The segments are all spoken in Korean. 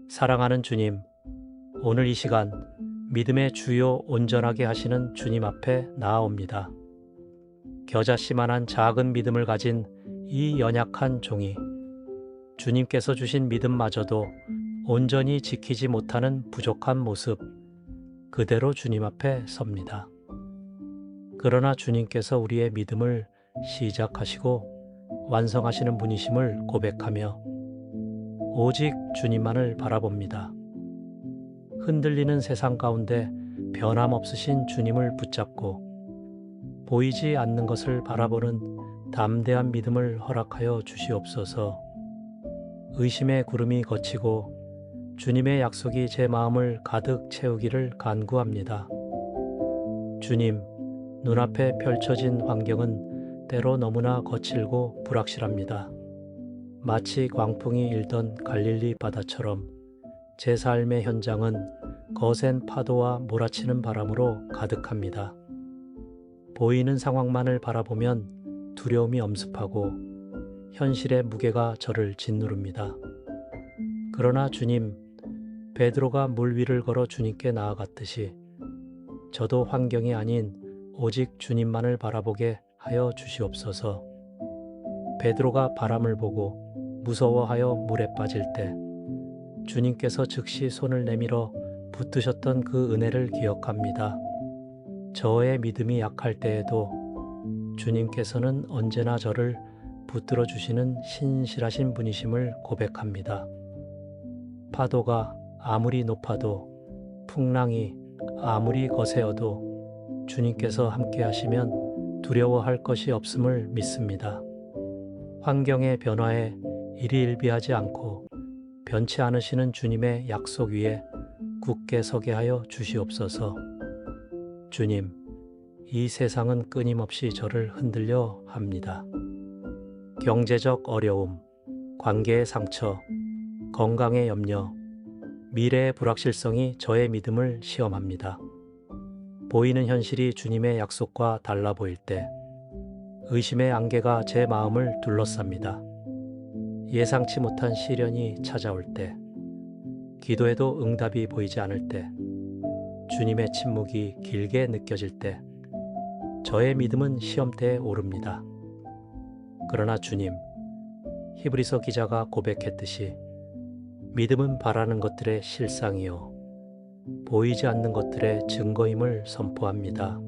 사랑하는 주님, 오늘 이 시간 믿음의 주요 온전하게 하시는 주님 앞에 나아옵니다. 겨자씨만한 작은 믿음을 가진 이 연약한 종이 주님께서 주신 믿음마저도 온전히 지키지 못하는 부족한 모습 그대로 주님 앞에 섭니다. 그러나 주님께서 우리의 믿음을 시작하시고 완성하시는 분이심을 고백하며 오직 주님만을 바라봅니다. 흔들리는 세상 가운데 변함없으신 주님을 붙잡고 보이지 않는 것을 바라보는 담대한 믿음을 허락하여 주시옵소서. 의심의 구름이 걷히고 주님의 약속이 제 마음을 가득 채우기를 간구합니다. 주님, 눈앞에 펼쳐진 환경은 때로 너무나 거칠고 불확실합니다. 마치 광풍이 일던 갈릴리 바다처럼 제 삶의 현장은 거센 파도와 몰아치는 바람으로 가득합니다. 보이는 상황만을 바라보면 두려움이 엄습하고 현실의 무게가 저를 짓누릅니다. 그러나 주님, 베드로가 물 위를 걸어 주님께 나아갔듯이 저도 환경이 아닌 오직 주님만을 바라보게 하여 주시옵소서. 베드로가 바람을 보고 무서워하여 물에 빠질 때 주님께서 즉시 손을 내밀어 붙드셨던 그 은혜를 기억합니다. 저의 믿음이 약할 때에도 주님께서는 언제나 저를 붙들어 주시는 신실하신 분이심을 고백합니다. 파도가 아무리 높아도 풍랑이 아무리 거세어도 주님께서 함께 하시면 두려워할 것이 없음을 믿습니다. 환경의 변화에 일희일비하지 않고 변치 않으시는 주님의 약속 위에 굳게 서게 하여 주시옵소서. 주님, 이 세상은 끊임없이 저를 흔들려 합니다. 경제적 어려움, 관계의 상처, 건강의 염려, 미래의 불확실성이 저의 믿음을 시험합니다. 보이는 현실이 주님의 약속과 달라 보일 때 의심의 안개가 제 마음을 둘러쌉니다. 예상치 못한 시련이 찾아올 때, 기도해도 응답이 보이지 않을 때, 주님의 침묵이 길게 느껴질 때, 저의 믿음은 시험대에 오릅니다. 그러나 주님, 히브리서 기자가 고백했듯이 믿음은 바라는 것들의 실상이요 보이지 않는 것들의 증거임을 선포합니다.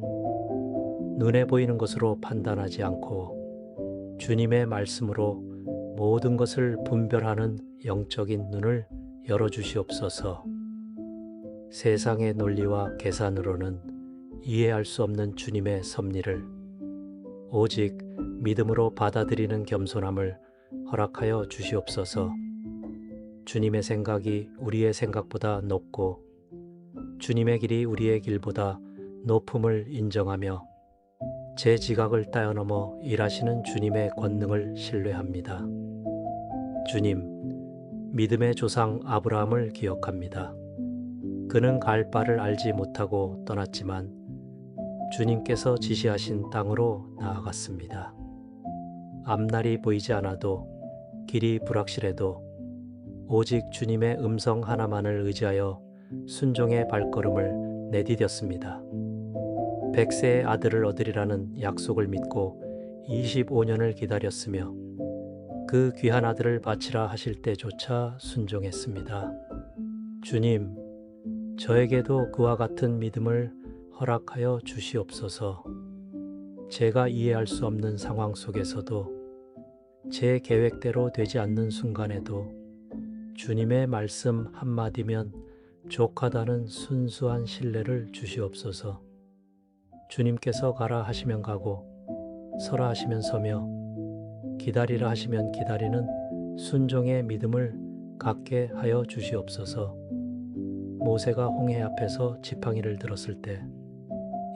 눈에 보이는 것으로 판단하지 않고 주님의 말씀으로 모든 것을 분별하는 영적인 눈을 열어주시옵소서. 세상의 논리와 계산으로는 이해할 수 없는 주님의 섭리를 오직 믿음으로 받아들이는 겸손함을 허락하여 주시옵소서. 주님의 생각이 우리의 생각보다 높고 주님의 길이 우리의 길보다 높음을 인정하며 제 지각을 뛰어넘어 일하시는 주님의 권능을 신뢰합니다. 주님, 믿음의 조상 아브라함을 기억합니다. 그는 갈 바를 알지 못하고 떠났지만 주님께서 지시하신 땅으로 나아갔습니다. 앞날이 보이지 않아도 길이 불확실해도 오직 주님의 음성 하나만을 의지하여 순종의 발걸음을 내디뎠습니다. 100세의 아들을 얻으리라는 약속을 믿고 25년을 기다렸으며 그 귀한 아들을 바치라 하실 때조차 순종했습니다. 주님, 저에게도 그와 같은 믿음을 허락하여 주시옵소서. 제가 이해할 수 없는 상황 속에서도 제 계획대로 되지 않는 순간에도 주님의 말씀 한마디면 족하다는 순수한 신뢰를 주시옵소서. 주님께서 가라 하시면 가고 서라 하시면 서며 기다리라 하시면 기다리는 순종의 믿음을 갖게 하여 주시옵소서. 모세가 홍해 앞에서 지팡이를 들었을 때,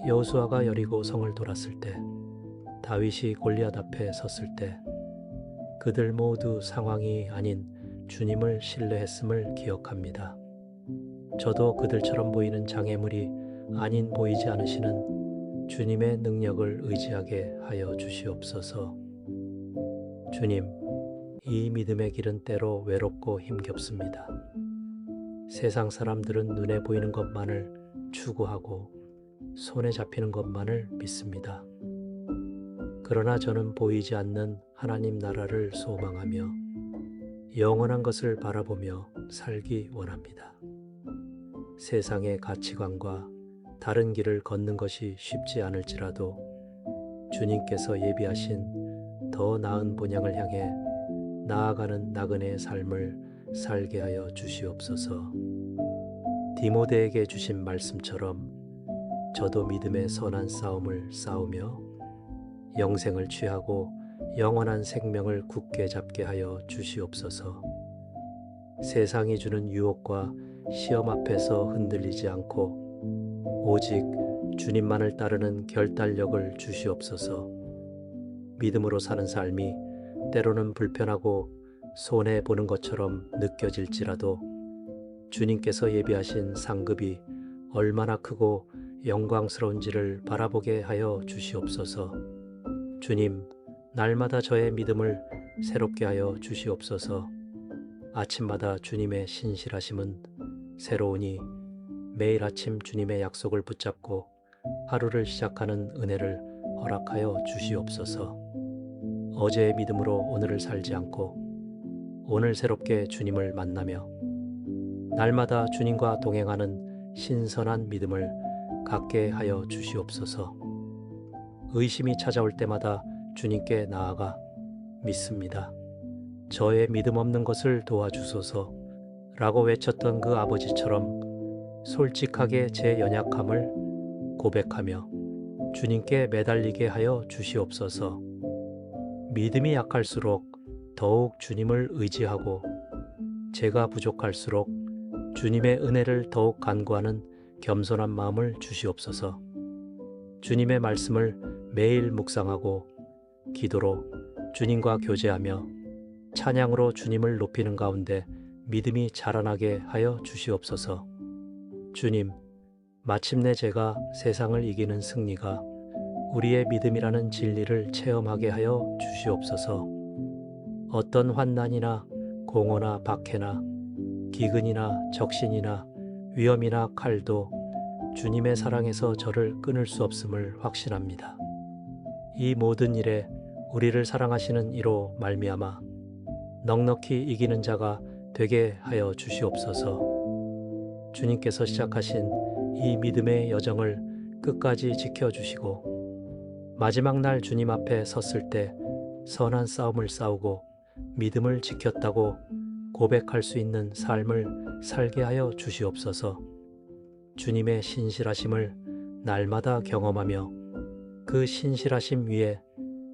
여호수아가 여리고 성을 돌았을 때, 다윗이 골리앗 앞에 섰을 때 그들 모두 상황이 아닌 주님을 신뢰했음을 기억합니다. 저도 그들처럼 보이는 장애물이 아닌 보이지 않으시는 주님의 능력을 의지하게 하여 주시옵소서. 주님, 이 믿음의 길은 때로 외롭고 힘겹습니다. 세상 사람들은 눈에 보이는 것만을 추구하고 손에 잡히는 것만을 믿습니다. 그러나 저는 보이지 않는 하나님 나라를 소망하며 영원한 것을 바라보며 살기 원합니다. 세상의 가치관과 다른 길을 걷는 것이 쉽지 않을지라도 주님께서 예비하신 더 나은 본향을 향해 나아가는 나그네의 삶을 살게 하여 주시옵소서. 디모데에게 주신 말씀처럼 저도 믿음의 선한 싸움을 싸우며 영생을 취하고 영원한 생명을 굳게 잡게 하여 주시옵소서. 세상이 주는 유혹과 시험 앞에서 흔들리지 않고 오직 주님만을 따르는 결단력을 주시옵소서. 믿음으로 사는 삶이 때로는 불편하고 손해보는 것처럼 느껴질지라도 주님께서 예비하신 상급이 얼마나 크고 영광스러운지를 바라보게 하여 주시옵소서. 주님, 날마다 저의 믿음을 새롭게 하여 주시옵소서. 아침마다 주님의 신실하심은 새로우니 매일 아침 주님의 약속을 붙잡고 하루를 시작하는 은혜를 허락하여 주시옵소서. 어제의 믿음으로 오늘을 살지 않고 오늘 새롭게 주님을 만나며 날마다 주님과 동행하는 신선한 믿음을 갖게 하여 주시옵소서. 의심이 찾아올 때마다 주님께 나아가 믿습니다. 저의 믿음 없는 것을 도와주소서 라고 외쳤던 그 아버지처럼 솔직하게 제 연약함을 고백하며 주님께 매달리게 하여 주시옵소서. 믿음이 약할수록 더욱 주님을 의지하고 제가 부족할수록 주님의 은혜를 더욱 간구하는 겸손한 마음을 주시옵소서. 주님의 말씀을 매일 묵상하고 기도로 주님과 교제하며 찬양으로 주님을 높이는 가운데 믿음이 자라나게 하여 주시옵소서. 주님, 마침내 제가 세상을 이기는 승리가 우리의 믿음이라는 진리를 체험하게 하여 주시옵소서. 어떤 환난이나 공허나 박해나 기근이나 적신이나 위험이나 칼도 주님의 사랑에서 저를 끊을 수 없음을 확신합니다. 이 모든 일에 우리를 사랑하시는 이로 말미암아 넉넉히 이기는 자가 되게 하여 주시옵소서. 주님께서 시작하신 이 믿음의 여정을 끝까지 지켜주시고 마지막 날 주님 앞에 섰을 때 선한 싸움을 싸우고 믿음을 지켰다고 고백할 수 있는 삶을 살게 하여 주시옵소서. 주님의 신실하심을 날마다 경험하며 그 신실하심 위에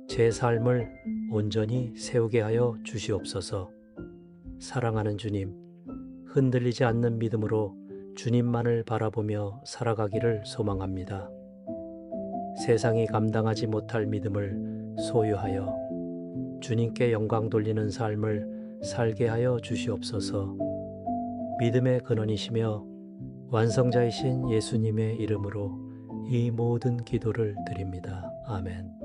제 삶을 온전히 세우게 하여 주시옵소서. 사랑하는 주님, 흔들리지 않는 믿음으로 주님만을 바라보며 살아가기를 소망합니다. 세상이 감당하지 못할 믿음을 소유하여 주님께 영광 돌리는 삶을 살게 하여 주시옵소서. 믿음의 근원이시며 완성자이신 예수님의 이름으로 이 모든 기도를 드립니다. 아멘.